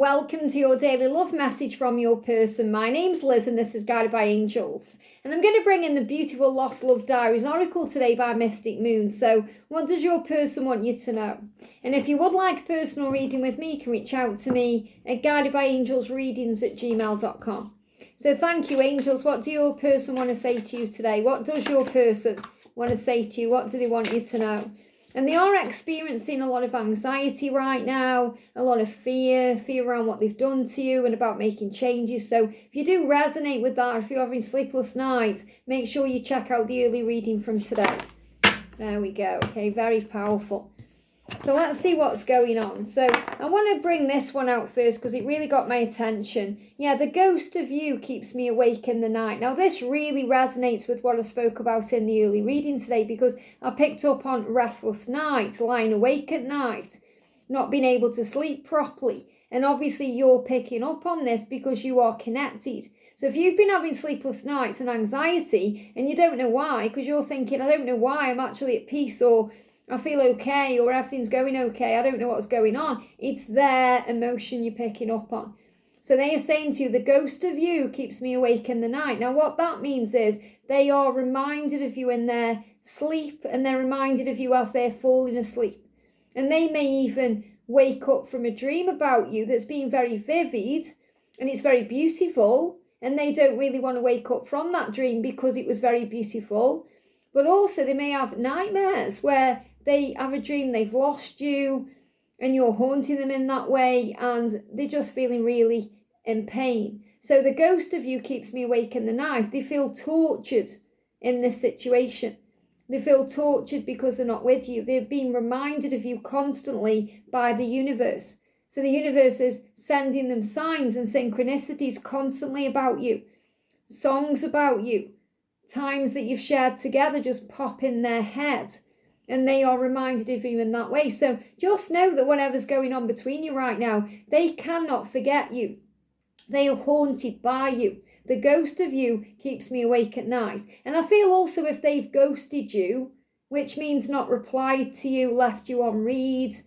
welcome to your daily love message from your person. My name's Liz and this is Guided by Angels. And I'm going to bring in the beautiful Lost Love Diaries oracle today by Mystic Moon. So what does your person want you to know? And if you would like a personal reading with me, you can reach out to me at guidedbyangelsreadings@gmail.com. So thank you, angels. What do your person want to say to you today? What does your person want to say to you? What do they want you to know? And they are experiencing a lot of anxiety right now, a lot of fear around what they've done to you and about making changes. So if you do resonate with that, if you're having sleepless nights, make sure you check out the early reading from today. There we go. Okay, very powerful. So let's see what's going on. So I want to bring this one out first because it really got my attention. Yeah, the ghost of you keeps me awake in the night. Now this really resonates with what I spoke about in the early reading today, because I picked up on restless nights, lying awake at night, not being able to sleep properly. And obviously you're picking up on this because you are connected. So if you've been having sleepless nights and anxiety and you don't know why, because you're thinking, I don't know why I'm actually at peace, or I feel okay, or everything's going okay, I don't know what's going on. It's their emotion you're picking up on. So they are saying to you, the ghost of you keeps me awake in the night. Now what that means is they are reminded of you in their sleep, and they're reminded of you as they're falling asleep. And they may even wake up from a dream about you that's been very vivid and it's very beautiful, and they don't really want to wake up from that dream because it was very beautiful. But also they may have nightmares where they have a dream they've lost you and you're haunting them in that way, and they're just feeling really in pain. So the ghost of you keeps me awake in the night. They feel tortured in this situation. They feel tortured because they're not with you. They're being reminded of you constantly by the universe. So the universe is sending them signs and synchronicities constantly about you. Songs about you. Times that you've shared together just pop in their head, and they are reminded of you in that way. So just know that whatever's going on between you right now, they cannot forget you. They are haunted by you. The ghost of you keeps me awake at night. And I feel also if they've ghosted you, which means not replied to you, left you on read,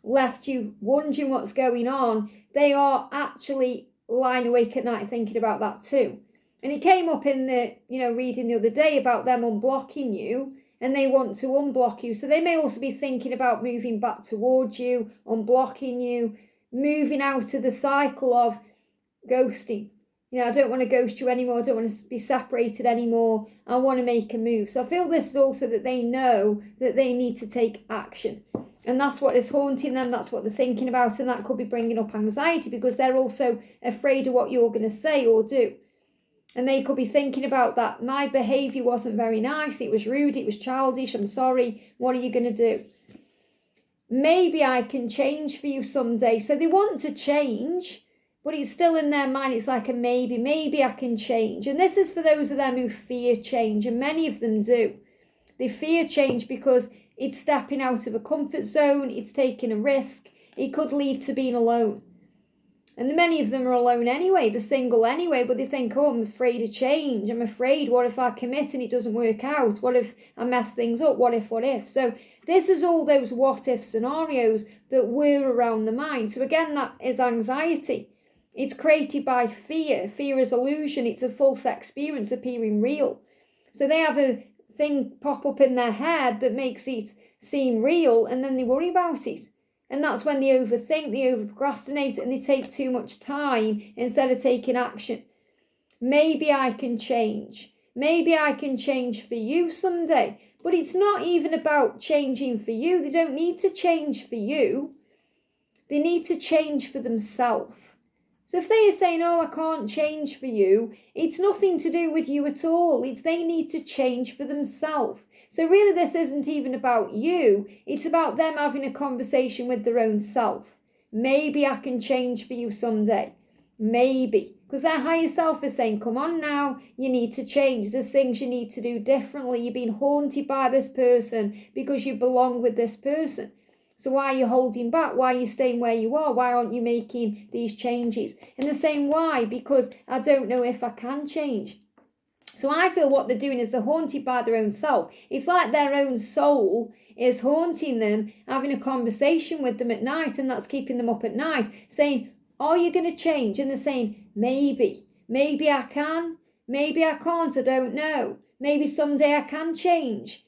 left you wondering what's going on, they are actually lying awake at night thinking about that too. And it came up in the, reading the other day about them unblocking you, and they want to unblock you. So they may also be thinking about moving back towards you, unblocking you, moving out of the cycle of ghosting. I don't want to ghost you anymore. I don't want to be separated anymore. I want to make a move. So I feel this is also that they know that they need to take action. And that's what is haunting them. That's what they're thinking about. And that could be bringing up anxiety because they're also afraid of what you're going to say or do. And they could be thinking about that. My behaviour wasn't very nice. It was rude. It was childish. I'm sorry. What are you going to do? Maybe I can change for you someday. So they want to change, but it's still in their mind. It's like a maybe. Maybe I can change. And this is for those of them who fear change. And many of them do. They fear change because it's stepping out of a comfort zone. It's taking a risk. It could lead to being alone. And many of them are alone anyway, they're single anyway, but they think, oh, I'm afraid of change. I'm afraid, what if I commit and it doesn't work out? What if I mess things up? What if? So this is all those what if scenarios that were around the mind. So again, that is anxiety. It's created by fear. Fear is illusion. It's a false experience appearing real. So they have a thing pop up in their head that makes it seem real, and then they worry about it. And that's when they overthink, they overprocrastinate, and they take too much time instead of taking action. Maybe I can change. Maybe I can change for you someday. But it's not even about changing for you. They don't need to change for you. They need to change for themselves. So if they are saying, oh, I can't change for you, it's nothing to do with you at all. It's they need to change for themselves. So really this isn't even about you. It's about them having a conversation with their own self. Maybe I can change for you someday. Maybe. Because their higher self is saying, come on now, you need to change. There's things you need to do differently. You've been haunted by this person because you belong with this person. So why are you holding back? Why are you staying where you are? Why aren't you making these changes? And they're saying, why? Because I don't know if I can change. So I feel what they're doing is they're haunted by their own self. It's like their own soul is haunting them, having a conversation with them at night, and that's keeping them up at night, saying, are you going to change? And they're saying, maybe I can, maybe I can't, I don't know. Maybe someday I can change.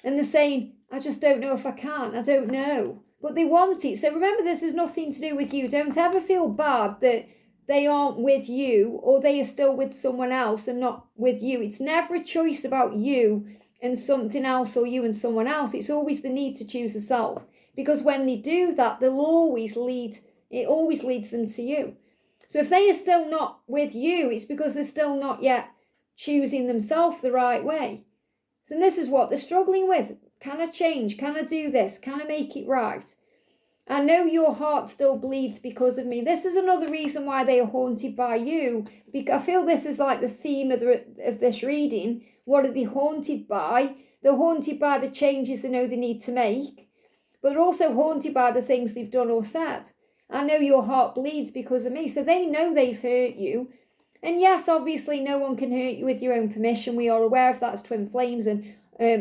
And they're saying, I just don't know if I can, I don't know. But they want it. So remember, this has nothing to do with you. Don't ever feel bad that they aren't with you or they are still with someone else and not with you. It's never a choice about you and something else or you and someone else. It's always the need to choose a self. Because when they do that, it always leads them to you. So if they are still not with you, it's because they're still not yet choosing themselves the right way. So this is what they're struggling with. Can I change? Can I do this? Can I make it right? I know your heart still bleeds because of me. This is another reason why they are haunted by you. Because I feel this is like the theme of this reading. What are they haunted by? They're haunted by the changes they know they need to make. But they're also haunted by the things they've done or said. I know your heart bleeds because of me. So they know they've hurt you. And yes, obviously no one can hurt you with your own permission. We are aware of that as twin flames and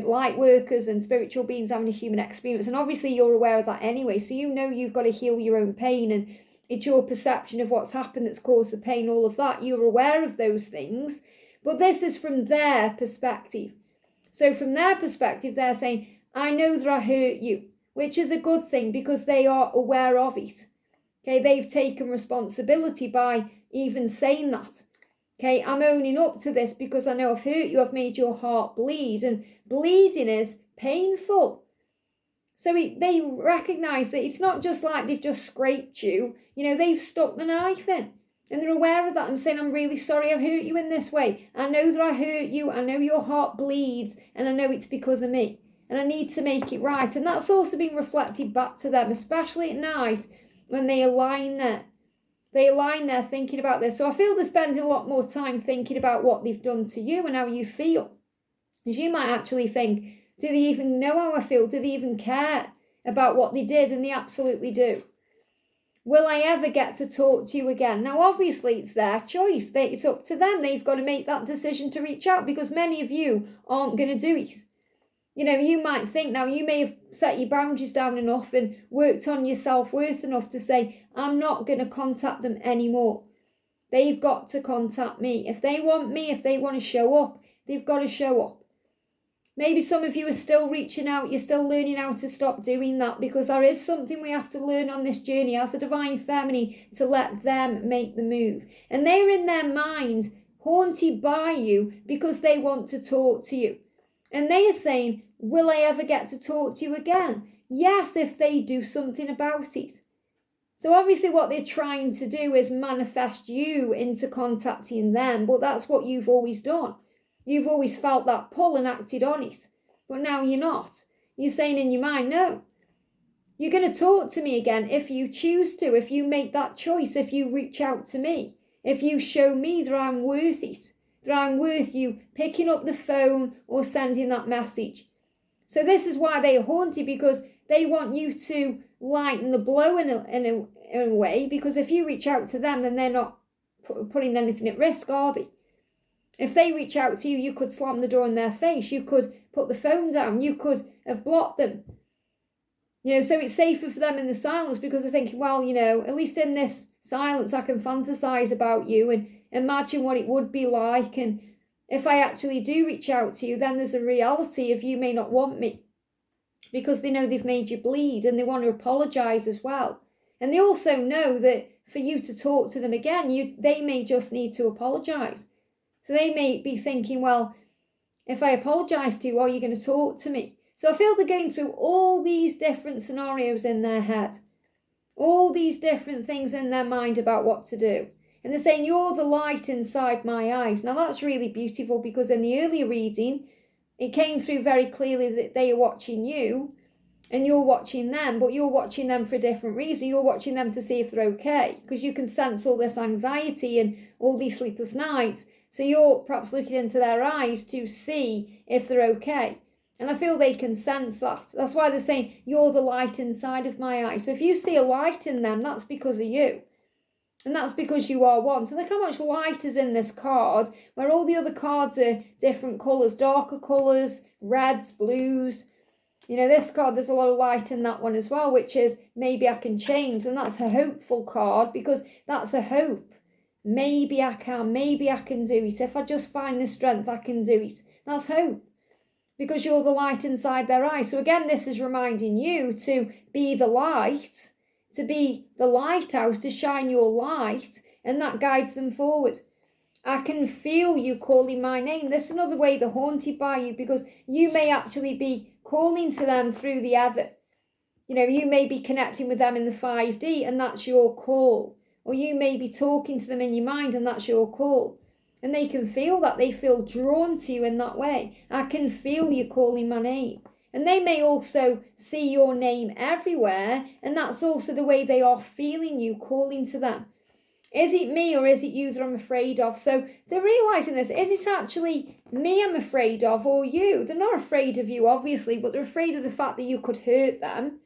light workers and spiritual beings having a human experience. And obviously you're aware of that anyway. So you know you've got to heal your own pain, and it's your perception of what's happened that's caused the pain, all of that. You're aware of those things. But this is from their perspective. So from their perspective, they're saying, I know that I hurt you, which is a good thing because they are aware of it. Okay, they've taken responsibility by even saying that. Okay, I'm owning up to this because I know I've hurt you, I've made your heart bleed, and bleeding is painful. So they recognise that it's not just like they've just scraped you, they've stuck the knife in. And they're aware of that. I'm saying, I'm really sorry I've hurt you in this way. I know that I hurt you, I know your heart bleeds, and I know it's because of me. And I need to make it right. And that's also been reflected back to them, especially at night when they are lying there. They lie there thinking about this. So I feel they're spending a lot more time thinking about what they've done to you and how you feel. Because you might actually think, do they even know how I feel? Do they even care about what they did? And they absolutely do. Will I ever get to talk to you again? Now, obviously, it's their choice. It's up to them. They've got to make that decision to reach out because many of you aren't going to do it. You might think now you may have set your boundaries down enough and worked on your self-worth enough to say, I'm not going to contact them anymore. They've got to contact me. If they want me, if they want to show up, they've got to show up. Maybe some of you are still reaching out. You're still learning how to stop doing that because there is something we have to learn on this journey as a divine feminine to let them make the move. And they're in their mind haunted by you because they want to talk to you. And they are saying, will I ever get to talk to you again? Yes, if they do something about it. So obviously what they're trying to do is manifest you into contacting them, but that's what you've always done. You've always felt that pull and acted on it, but now you're not. You're saying in your mind, no, you're going to talk to me again if you choose to, if you make that choice, if you reach out to me, if you show me that I'm worth it, that I'm worth you picking up the phone or sending that message. So this is why they are haunted, because they want you to lighten the blow in a way, because if you reach out to them, then they're not putting anything at risk, are they? If they reach out to you, you could slam the door in their face. You could put the phone down. You could have blocked them. So it's safer for them in the silence because they're thinking, well, at least in this silence, I can fantasize about you and imagine what it would be like. And if I actually do reach out to you, then there's a reality of you may not want me because they know they've made you bleed and they want to apologize as well. And they also know that for you to talk to them again, they may just need to apologize. So they may be thinking, well, if I apologize to you, are you going to talk to me? So I feel they're going through all these different scenarios in their head, all these different things in their mind about what to do. And they're saying, you're the light inside my eyes. Now that's really beautiful because in the earlier reading, it came through very clearly that they are watching you and you're watching them, but you're watching them for a different reason. You're watching them to see if they're okay because you can sense all this anxiety and all these sleepless nights. So you're perhaps looking into their eyes to see if they're okay. And I feel they can sense that. That's why they're saying, you're the light inside of my eyes. So if you see a light in them, that's because of you. And that's because you are one. So look how much light is in this card, where all the other cards are different colours, darker colours, reds, blues. You know, this card, there's a lot of light in that one as well, which is maybe I can change. And that's a hopeful card, because that's a hope. Maybe I can do it. If I just find the strength, I can do it. That's hope, because you're the light inside their eyes. So again, this is reminding you to be the light, to be the lighthouse, to shine your light, and that guides them forward. I can feel you calling my name. This is another way they're haunted by you, because you may actually be calling to them through the ether. You know, you may be connecting with them in the 5D, and that's your call. Or you may be talking to them in your mind, and that's your call. And they can feel that. They feel drawn to you in that way. I can feel you calling my name. And they may also see your name everywhere, and that's also the way they are feeling you calling to them. Is it me or is it you that I'm afraid of? So they're realising this. Is it actually me I'm afraid of, or you? They're not afraid of you, obviously, but they're afraid of the fact that you could hurt them.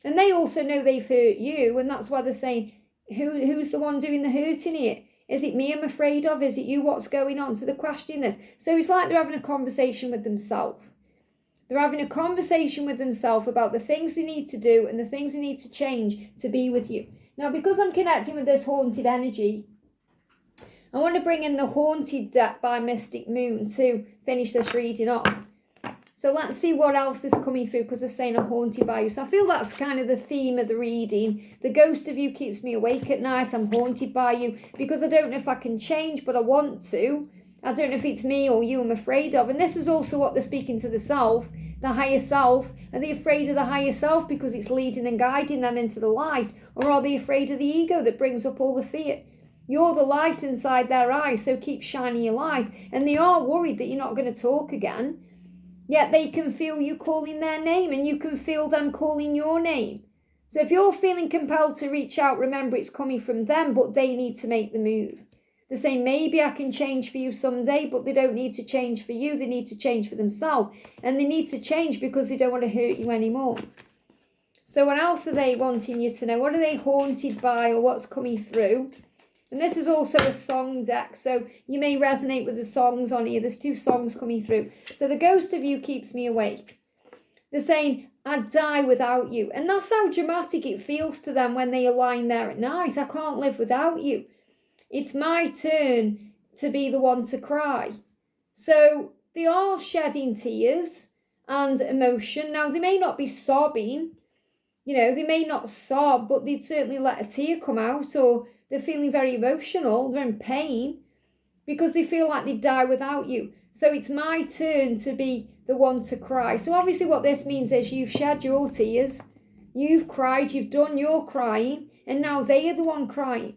And they also know they've hurt you, and that's why they're saying, who's the one doing the hurting here? Is it me I'm afraid of? Is it you? What's going on? So they're questioning this. So it's like they're having a conversation with themselves. They're having a conversation with themselves about the things they need to do and the things they need to change to be with you. Now, because I'm connecting with this haunted energy, I want to bring in the Haunted deck by Mystic Moon to finish this reading off. So let's see what else is coming through, because they're saying I'm haunted by you. So I feel that's kind of the theme of the reading. The ghost of you keeps me awake at night. I'm haunted by you because I don't know if I can change, but I want to. I don't know if it's me or you I'm afraid of. And this is also what they're speaking to the self, the higher self. Are they afraid of the higher self because it's leading and guiding them into the light? Or are they afraid of the ego that brings up all the fear? You're the light inside their eyes, so keep shining your light. And they are worried that you're not going to talk again. Yet they can feel you calling their name, and you can feel them calling your name. So if you're feeling compelled to reach out, remember it's coming from them, but they need to make the move. They're saying, maybe I can change for you someday, but they don't need to change for you. They need to change for themselves. And they need to change because they don't want to hurt you anymore. So what else are they wanting you to know? What are they haunted by, or what's coming through? And this is also a song deck, so you may resonate with the songs on here. There's 2 songs coming through. So the ghost of you keeps me awake. They're saying, I'd die without you. And that's how dramatic it feels to them when they are lying there at night. I can't live without you. It's my turn to be the one to cry. So they are shedding tears and emotion. Now, they may not be sobbing. You know, they may not sob, but they'd certainly let a tear come out, or they're feeling very emotional, they're in pain, because they feel like they die without you. So it's my turn to be the one to cry. So obviously what this means is you've shed your tears, you've cried, you've done your crying, and now they are the one crying.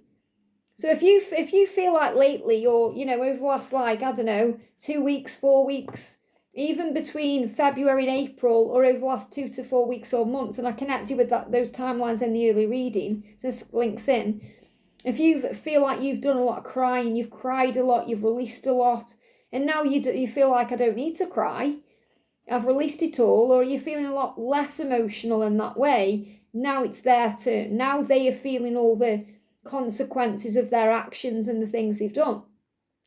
So if you feel like lately, or, you know, over the last, like, I don't know, 2 weeks, 4 weeks, even between February and April, or over the last 2 to 4 weeks or months, and I connected with those timelines in the early reading, so this links in. If you feel like you've done a lot of crying, you've cried a lot, you've released a lot, and now you feel like I don't need to cry, I've released it all, or you're feeling a lot less emotional in that way, now it's their turn. Now they are feeling all the consequences of their actions and the things they've done.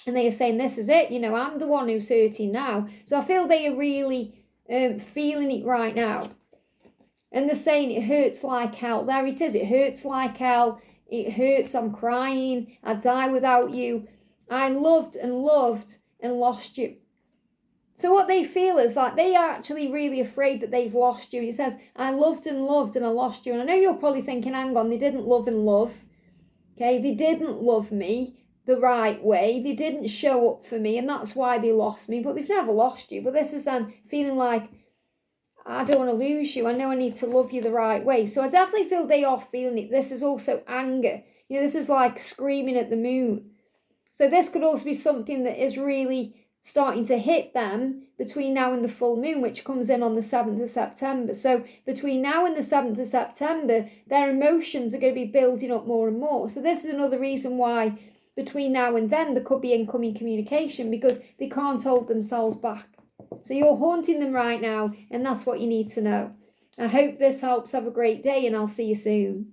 And they are saying, this is it, you know, I'm the one who's hurting now. So I feel they are really feeling it right now. And they're saying it hurts like hell. There it is, it hurts like hell. It hurts, I'm crying, I die without you. I loved and lost you. So what they feel is like they are actually really afraid that they've lost you. It says, I loved and I lost you. And I know you're probably thinking, hang on, they didn't love and love. Okay, they didn't love me the right way. They didn't show up for me, and that's why they lost me. But they've never lost you. But this is them feeling like, I don't want to lose you. I know I need to love you the right way. So I definitely feel they are feeling it. This is also anger. You know, this is like screaming at the moon. So this could also be something that is really starting to hit them between now and the full moon, which comes in on the 7th of September. So between now and the 7th of September, their emotions are going to be building up more and more. So this is another reason why between now and then there could be incoming communication, because they can't hold themselves back. So you're haunting them right now, and that's what you need to know. I hope this helps. Have a great day, and I'll see you soon.